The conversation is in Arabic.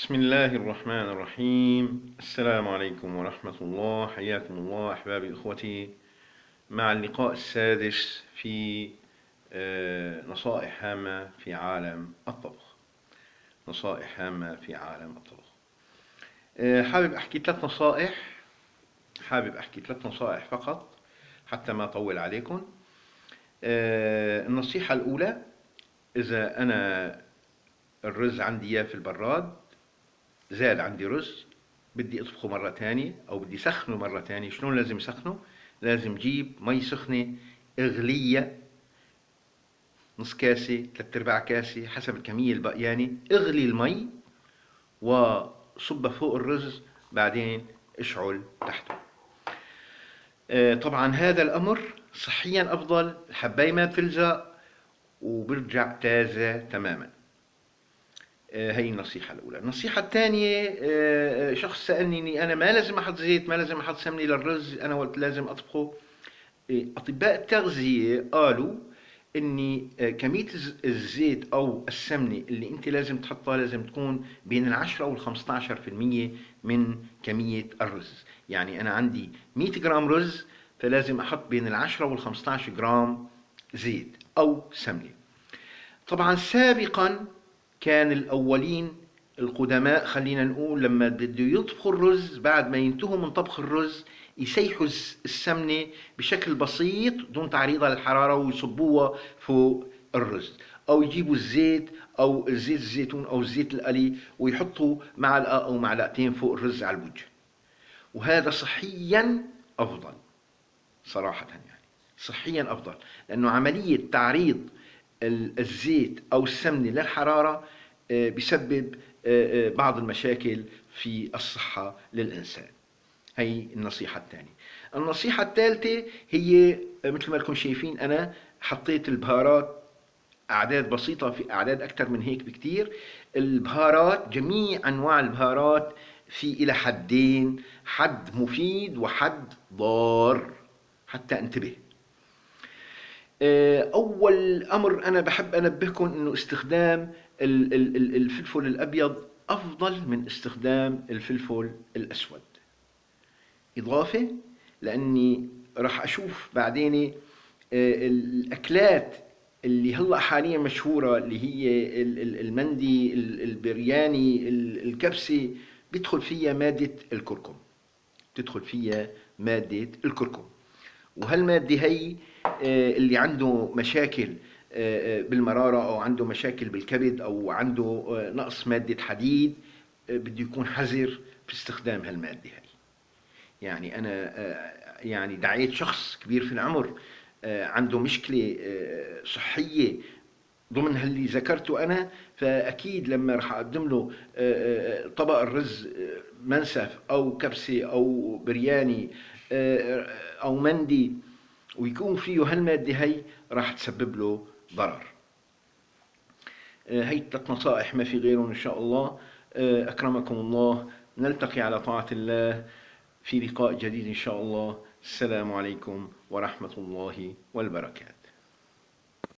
بسم الله الرحمن الرحيم. السلام عليكم ورحمة الله، حياكم الله أحبابي إخوتي مع اللقاء السادس في نصائح هامة في عالم الطبخ. نصائح هامة في عالم الطبخ. حابب أحكي ثلاث نصائح فقط حتى ما أطول عليكم. النصيحة الأولى: إذا أنا الرز عندي إياه في البراد، زاد عندي رز، بدي اطبخه مرة تانية أو بدي سخنه مرة تانية. شلون لازم سخنه؟ لازم جيب مي سخنة، اغلية نص كاسة، 3/4 كاسة، حسب الكمية البقيانة. اغلي المي وصبها فوق الرز، بعدين اشعل تحته. طبعا هذا الأمر صحيا أفضل، الحباية ما بتلزق وبرجع تازة تماما. هي النصيحة الأولى. النصيحة الثانية: شخص سألني إني أنا ما لازم أحط زيت، ما لازم أحط سمنة للرز، أنا قلت لازم أطبخه. أطباء التغذية قالوا إني كمية الزيت أو السمنة اللي أنت لازم تحطها لازم تكون بين 10 وال 15% من كمية الرز. يعني أنا عندي 100 جرام رز، فلازم أحط بين 10 وال 15 جرام زيت أو سمنة. طبعا سابقا كان الأولين القدماء، خلينا نقول، لما بده يطبخوا الرز بعد ما ينتهوا من طبخ الرز يسيحوا السمنة بشكل بسيط دون تعريضها للحرارة ويصبوها فوق الرز، أو يجيبوا الزيت أو زيت الزيتون أو الزيت القلي ويحطوا معلقة أو معلقتين فوق الرز على الوجه. وهذا صحيا أفضل، صراحة يعني صحيا أفضل، لأنه عملية تعريض الزيت أو السمنة للحرارة بيسبب بعض المشاكل في الصحة للإنسان. هي النصيحة الثانية. النصيحة الثالثة هي مثل ما لكم شايفين أنا حطيت البهارات أعداد بسيطة، في أعداد أكثر من هيك بكتير. البهارات، جميع أنواع البهارات، في إلى حدين: حد مفيد وحد ضار، حتى انتبه. أول أمر أنا بحب أنبهكم إنه استخدام الفلفل الأبيض أفضل من استخدام الفلفل الأسود. إضافة لأني راح أشوف بعدين الأكلات اللي هلأ حاليا مشهورة، اللي هي المندي، البرياني، الكبسة، بيدخل فيها مادة الكركم. وهالمادة هي اللي عنده مشاكل بالمرارة أو عنده مشاكل بالكبد أو عنده نقص مادة حديد، بده يكون حذر في استخدام هالمادة هي. يعني أنا يعني دعيت شخص كبير في العمر عنده مشكلة صحية ضمن اللي ذكرته أنا، فأكيد لما راح أقدم له طبق الرز منسف أو كبسة أو برياني أو مندي ويكون فيه هالمادة هي، راح تسبب له ضرر. هي 3 نصائح ما في غيرهم إن شاء الله. أكرمكم الله، نلتقي على طاعة الله في لقاء جديد إن شاء الله. السلام عليكم ورحمة الله والبركاته.